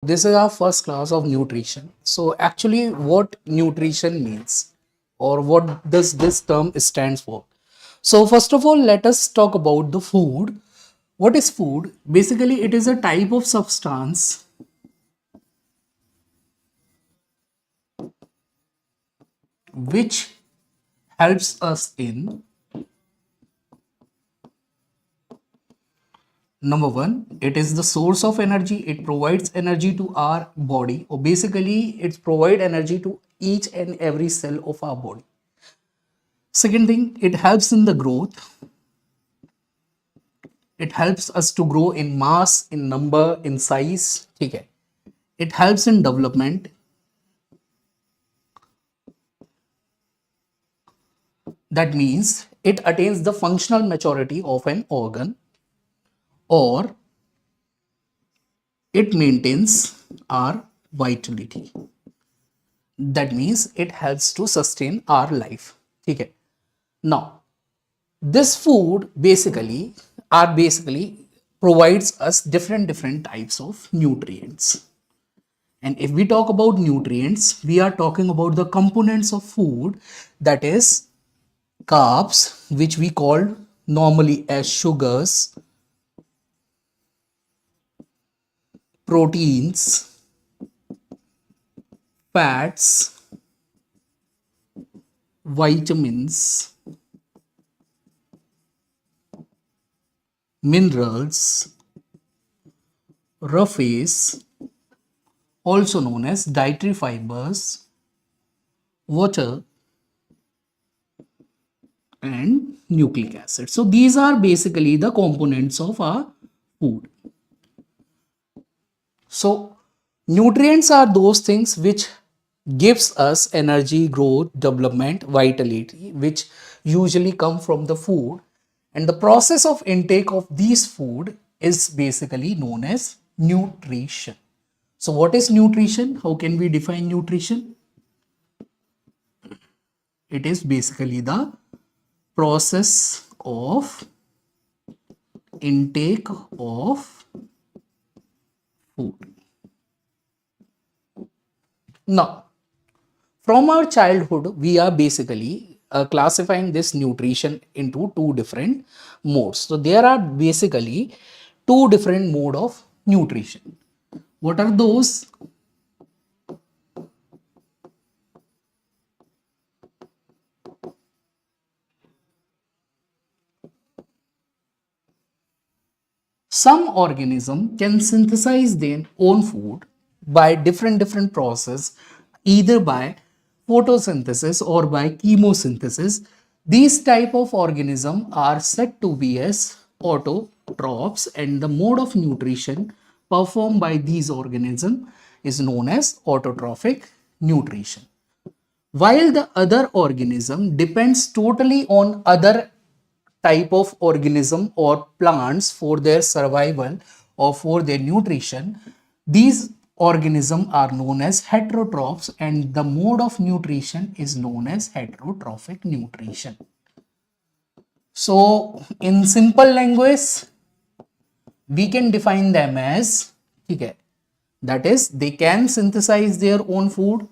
This is our first class of nutrition. So actually what nutrition means or what does this term stands for? So first of all, let us talk about the food. What is food? Basically, it is a type of substance which helps us in number one, it is the source of energy. It provides energy to our body, or basically, it provides energy to each and every cell of our body. Second thing, it helps in the growth. It helps us to grow in mass, in number, in size. Okay. It helps in development. That means it attains the functional maturity of an organ, or it maintains our vitality. That means it helps to sustain our life. Okay. Now, this food basically provides us different types of nutrients. And if we talk about nutrients, we are talking about the components of food, that is carbs, which we call normally as sugars, proteins, fats, vitamins, minerals, roughes, also known as dietary fibers, water, and nucleic acid. So these are basically the components of our food. So nutrients are those things which gives us energy, growth, development, vitality, which usually come from the food. And the process of intake of these food is basically known as nutrition. So what is nutrition? How can we define nutrition? It is basically the process of intake of food. Now, from our childhood, we are basically classifying this nutrition into two different modes. So there are basically two different mode of nutrition. What are those? Some organism can synthesize their own food by different process, either by photosynthesis or by chemosynthesis. These type of organism are said to be as autotrophs, and the mode of nutrition performed by these organisms is known as autotrophic nutrition, while the other organism depends totally on other type of organism or plants for their survival or for their nutrition. These organisms are known as heterotrophs, and the mode of nutrition is known as heterotrophic nutrition. So in simple language, we can define them as, okay, that is, they can synthesize their own food,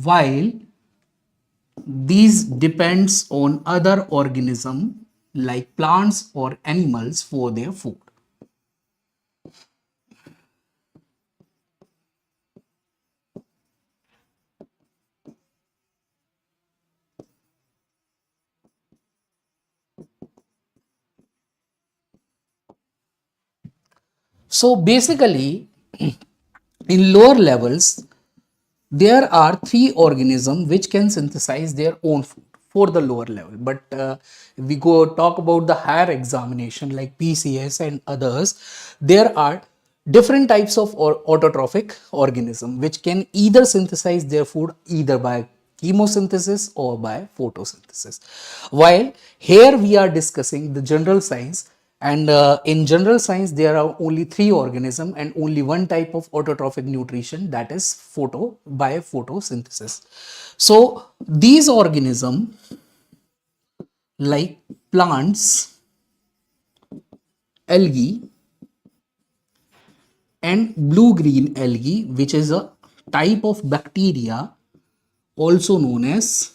while these depends on other organism like plants or animals for their food. So basically, in lower levels, there are three organisms which can synthesize their own food for the lower level. But if we go talk about the higher examination like PCS and others, there are different types of autotrophic organism which can either synthesize their food either by chemosynthesis or by photosynthesis. While here we are discussing the general science, and in general science there are only three organisms and only one type of autotrophic nutrition, that is photosynthesis. So these organisms like plants, algae, and blue-green algae, which is a type of bacteria also known as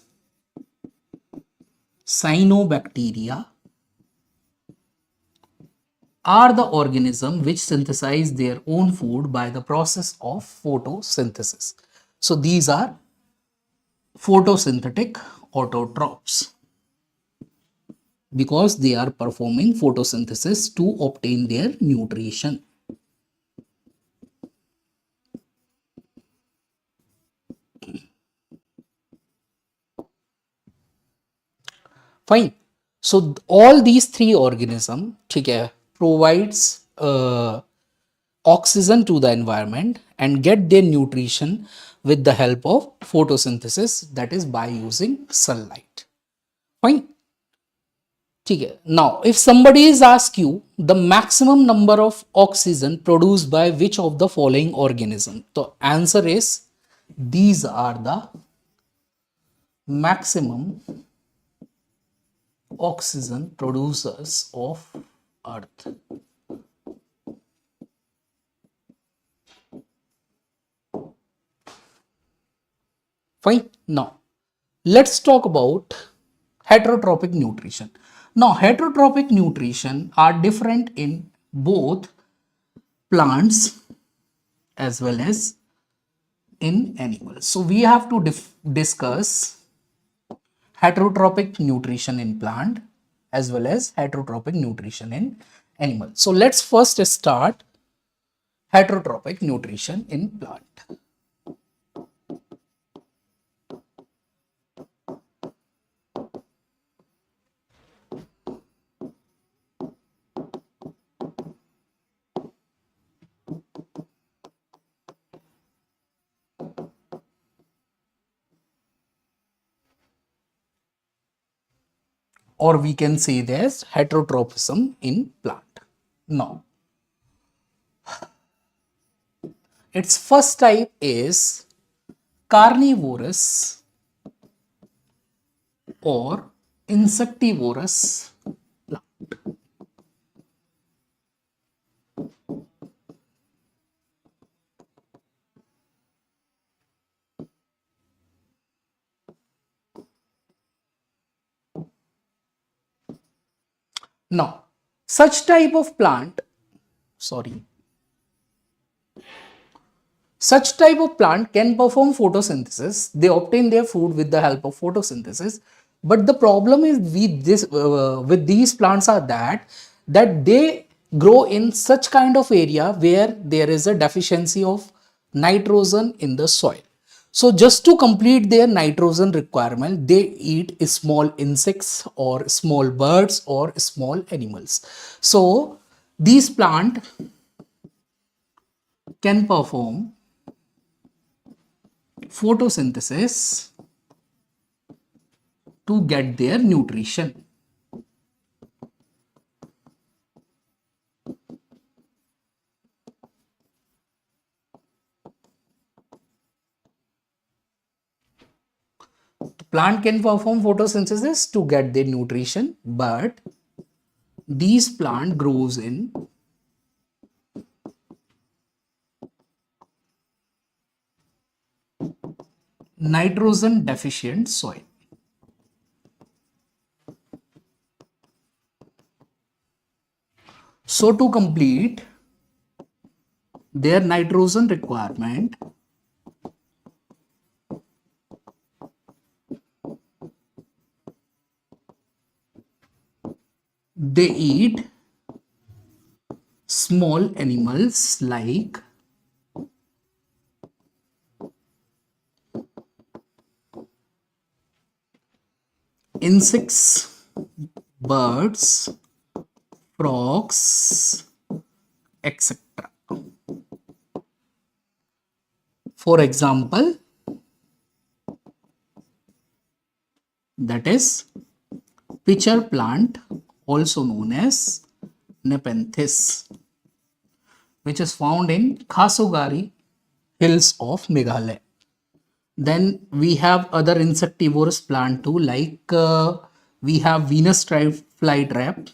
cyanobacteria, are the organism which synthesize their own food by the process of photosynthesis. So these are photosynthetic autotrophs because they are performing photosynthesis to obtain their nutrition. Fine. So all these three organisms, okay, provides oxygen to the environment and get their nutrition with the help of photosynthesis, that is by using sunlight. Fine. Okay. Now, if somebody is ask you the maximum number of oxygen produced by which of the following organism, the answer is these are the maximum oxygen producers of Earth. Fine. Now, let's talk about heterotrophic nutrition. Now, heterotrophic nutrition are different in both plants as well as in animals. So, we have to discuss heterotrophic nutrition in plant as well as heterotrophic nutrition in animal. So, let's first start heterotrophic nutrition in plant. Or we can say there's heterotrophism in plant. Now, its first type is carnivorous or insectivorous plant. Now, such type of plant, such type of plant can perform photosynthesis. They obtain their food with the help of photosynthesis. But the problem is with these plants are that they grow in such kind of area where there is a deficiency of nitrogen in the soil. So just to complete their nitrogen requirement, they eat small insects or small birds or small animals. So these plant can perform photosynthesis to get their nutrition. The plant can perform photosynthesis to get their nutrition, but these plant grows in nitrogen deficient soil. So to complete their nitrogen requirement, they eat small animals like insects, birds, frogs, etc. For example, that is pitcher plant, also known as Nepenthes, which is found in Khasogari hills of Meghalaya. Then we have other insectivorous plant too, like We have Venus flytrap,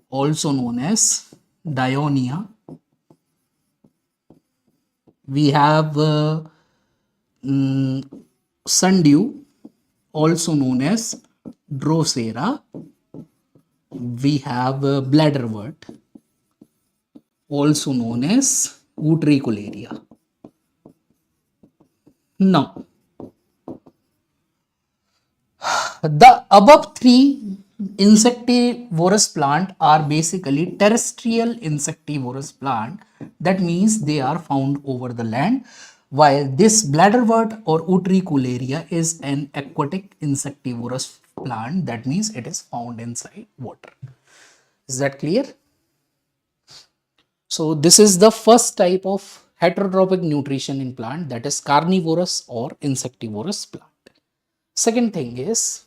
also known as Dionia. We have mm, sundew, also known as Drosera. We have bladderwort, also known as Utricularia. Now, the above three insectivorous plant are basically terrestrial insectivorous plant. That means they are found over the land, while this bladderwort or Utricularia is an aquatic insectivorous plant. That means it is found inside water. Is that clear? So this is the first type of heterotrophic nutrition in plant, that is carnivorous or insectivorous plant. Second thing is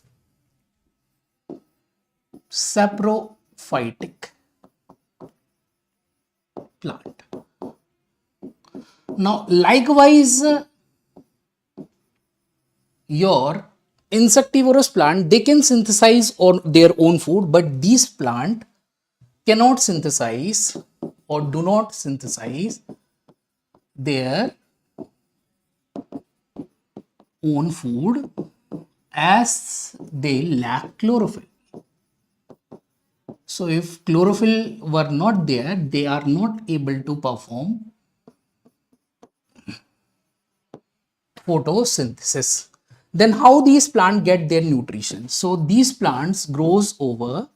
saprophytic plant. Now, likewise, your insectivorous plant, they can synthesize on their own food, but these plant cannot synthesize or do not synthesize their own food as they lack chlorophyll. So if chlorophyll were not there, they are not able to perform photosynthesis. Then how these plants get their nutrition? So these plants grows over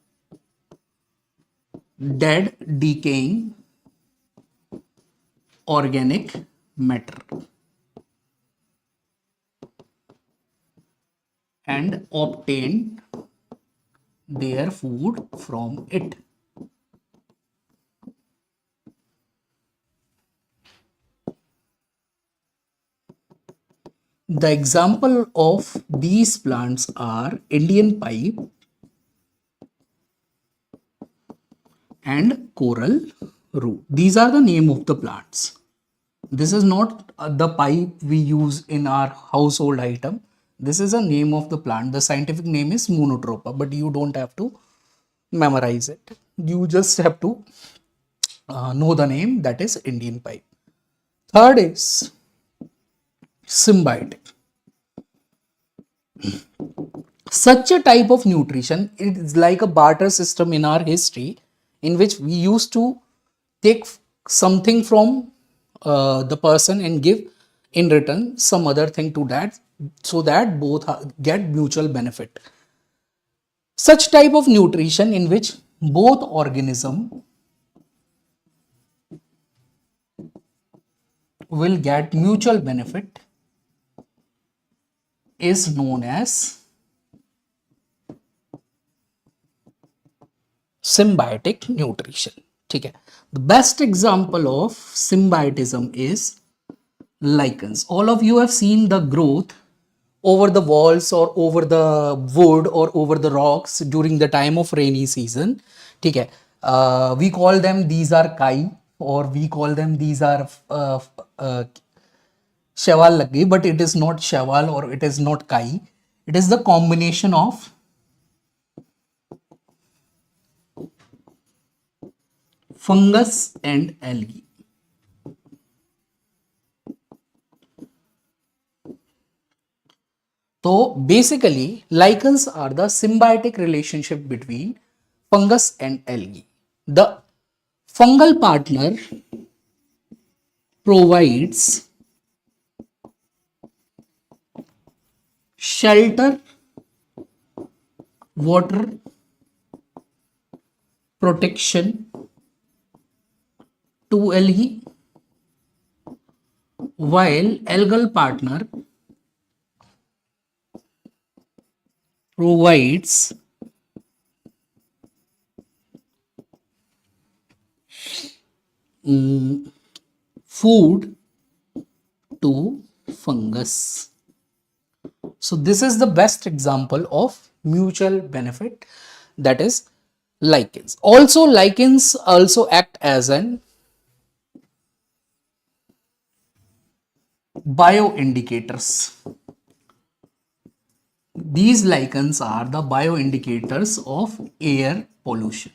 dead, decaying organic matter and obtain their food from it. The example of these plants are Indian pipe and coral root. These are the name of the plants. This is not the pipe we use in our household item. This is a name of the plant. The scientific name is Monotropa, but you don't have to memorize it. You just have to know the name, that is Indian pipe. Third is symbiotic. Such a type of nutrition, it is like a barter system in our history, in which we used to take something from the person and give in return some other thing to that, so that both get mutual benefit. Such type of nutrition in which both organism will get mutual benefit is known as symbiotic nutrition. Okay. The best example of symbiotism is lichens. All of you have seen the growth over the walls or over the wood or over the rocks during the time of rainy season. Okay. We call them, these are kai, or we call them, these are sheval lagi, but it is not sheval or it is not kai. It is the combination of fungus and algae. So basically, lichens are the symbiotic relationship between fungus and algae. The fungal partner provides shelter, water, protection to algae, while algal partner provides food to fungus. So this is the best example of mutual benefit, that is lichens. Also, lichens also act as an bioindicators. These lichens are the bioindicators of air pollution.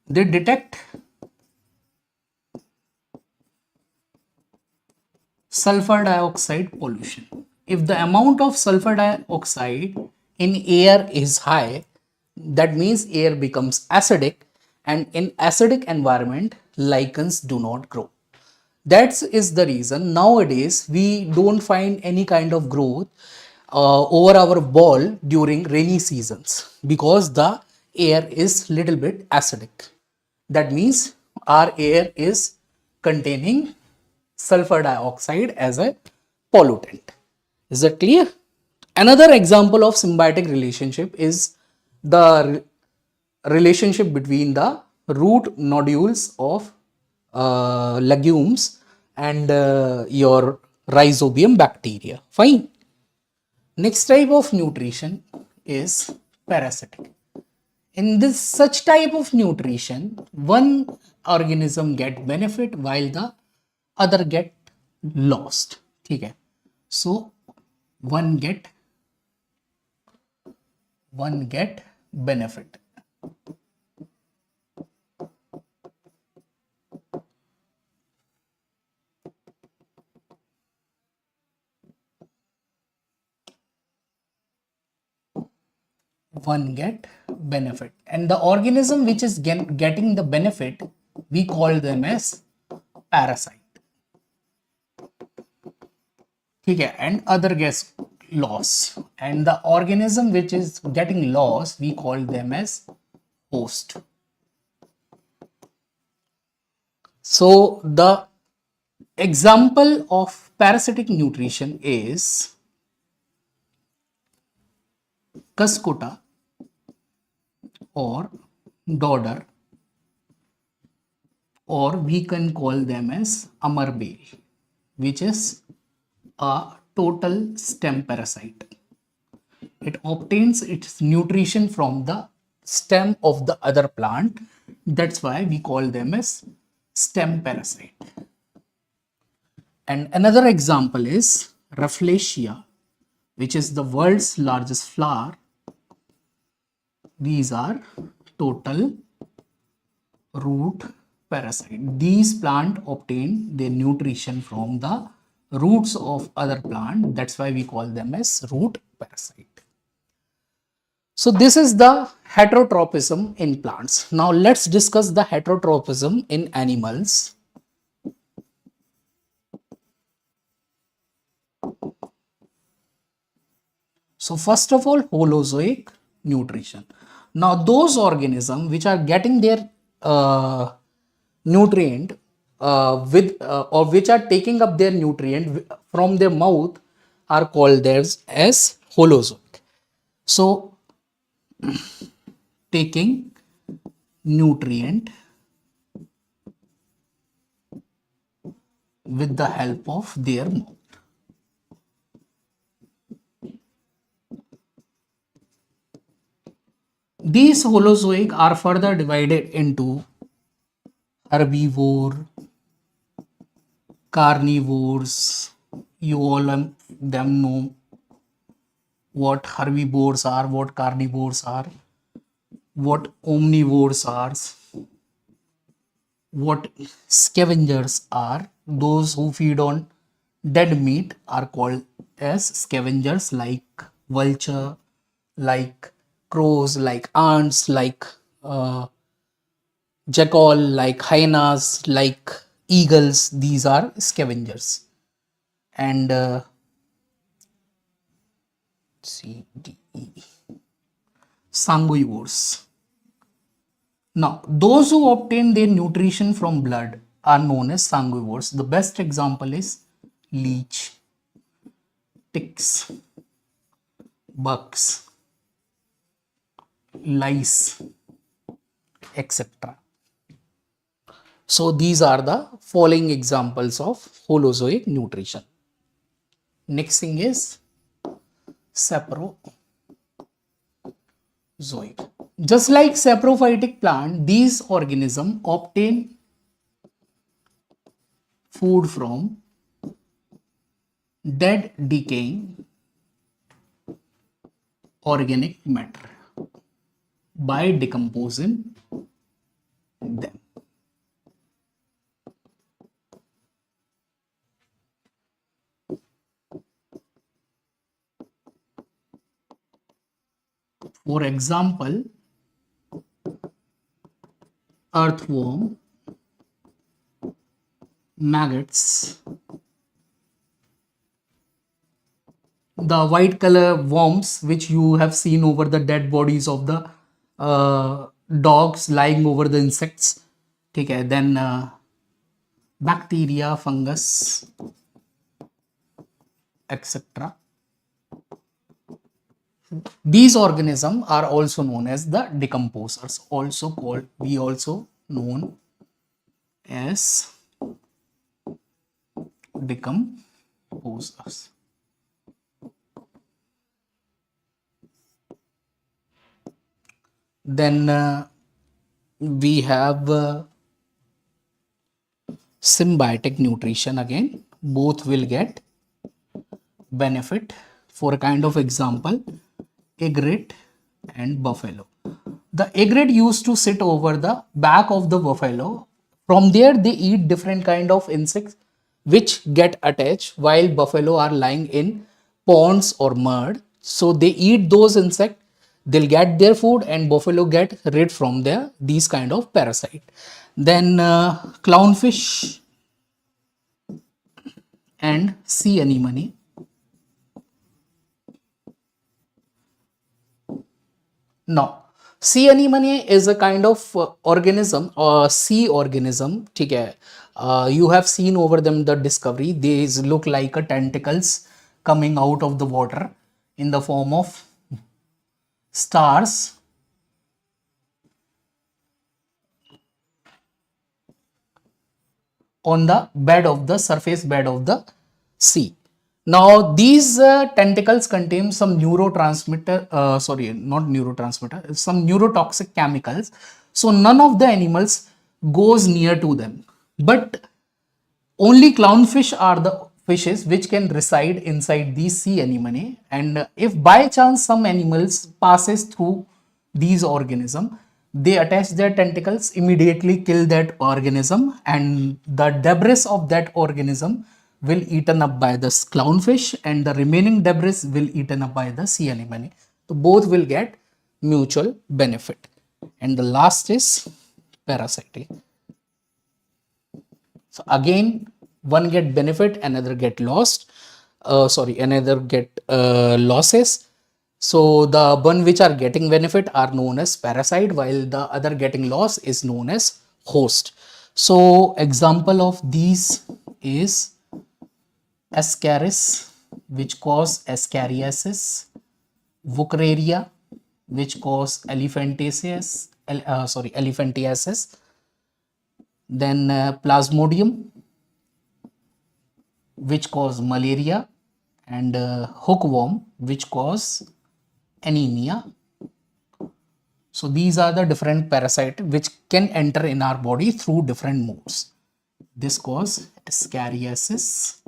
They detect sulfur dioxide pollution. If the amount of sulfur dioxide in air is high, that means air becomes acidic, and in acidic environment lichens do not grow. That is the reason nowadays we don't find any kind of growth over our ball during rainy seasons because the air is little bit acidic. That means our air is containing sulfur dioxide as a pollutant. Is that clear? Another example of symbiotic relationship is the relationship between the root nodules of legumes and your rhizobium bacteria. Fine. Next type of nutrition is parasitic. In this such type of nutrition, one organism get benefit while the other get lost. Okay. So one get benefit. One get benefit, and the organism which is getting the benefit, we call them as parasite. Okay, and other gets loss, and the organism which is getting loss, we call them as host. So the example of parasitic nutrition is cuscuta or dodder, or we can call them as amarbale, which is a total stem parasite. It obtains its nutrition from the stem of the other plant. That's why we call them as stem parasite. And another example is Rafflesia, which is the world's largest flower. These are total root parasite. These plant obtain their nutrition from the roots of other plant. That's why we call them as root parasite. So this is the heterotropism in plants. Now let's discuss the heterotropism in animals. So first of all, holozoic nutrition. Now those organisms which are getting their nutrient or which are taking up their nutrient from their mouth are called as holozoic. So taking nutrient with the help of their mouth. These holozoic are further divided into herbivore, carnivores. You all them know what herbivores are, what carnivores are, what omnivores are, what scavengers are. Those who feed on dead meat are called as scavengers, like vulture, like crows, like ants, like jackal, like hyenas, like eagles. These are scavengers. And sanguivores. Now, those who obtain their nutrition from blood are known as sanguivores. The best example is leech, ticks, bugs, lice, etc. So these are the following examples of holozoic nutrition. Next thing is saprozoic. Just like saprophytic plant, these organisms obtain food from dead, decaying organic matter by decomposing them. For example, earthworm, maggots, the white color worms which you have seen over the dead bodies of the dogs lying over the insects. Okay, then bacteria, fungus, etc. These organisms are also known as the decomposers, also called, we also known as decomposers. Then we have symbiotic nutrition again. Both will get benefit. For a kind of example, egret and buffalo. The egret used to sit over the back of the buffalo. From there, they eat different kind of insects which get attached while buffalo are lying in ponds or mud. So they eat those insects. They'll get their food and buffalo get rid from their these kind of parasite. Then clownfish and sea anemone. No, sea anemone is a kind of organism or sea organism. ठीक है? You have seen over them the discovery. These look like a tentacles coming out of the water in the form of stars. On the bed of the surface bed of the sea. Now these tentacles contain some neurotransmitter, sorry, not neurotransmitter, some neurotoxic chemicals. So none of the animals goes near to them. But only clownfish are the fishes which can reside inside these sea anemone. And if by chance some animals passes through these organisms, they attach their tentacles, immediately kill that organism, and the debris of that organism will eaten up by the clownfish, and the remaining debris will eaten up by the sea anemone. So both will get mutual benefit. And the last is parasitic. So again, one get benefit, another get lost. Sorry, another get losses. So the one which are getting benefit are known as parasite, while the other getting loss is known as host. So example of these is ascaris, which cause ascariasis, wuchereria, which cause elephantiasis, elephantiasis, then plasmodium, which cause malaria, and hookworm, which cause anemia. So these are the different parasites which can enter in our body through different modes. This cause ascariasis,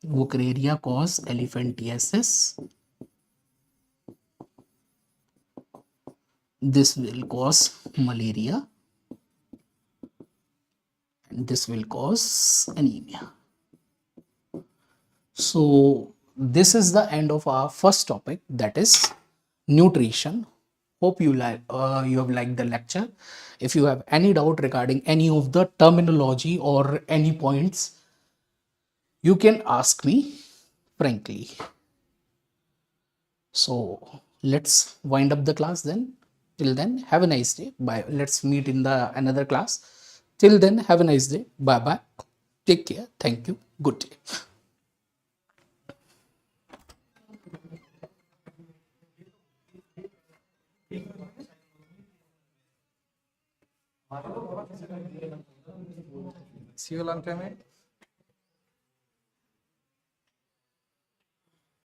wuchereria cause elephantiasis, this will cause malaria, and this will cause anemia. So this is the end of our first topic, that is nutrition. Hope you have liked the lecture. If you have any doubt regarding any of the terminology or any points, you can ask me frankly. So let's wind up the class then. Till then, have a nice day. Bye. Let's meet in the another class. Till then, have a nice day. Bye bye. Take care. Thank you. Good day. See you long time.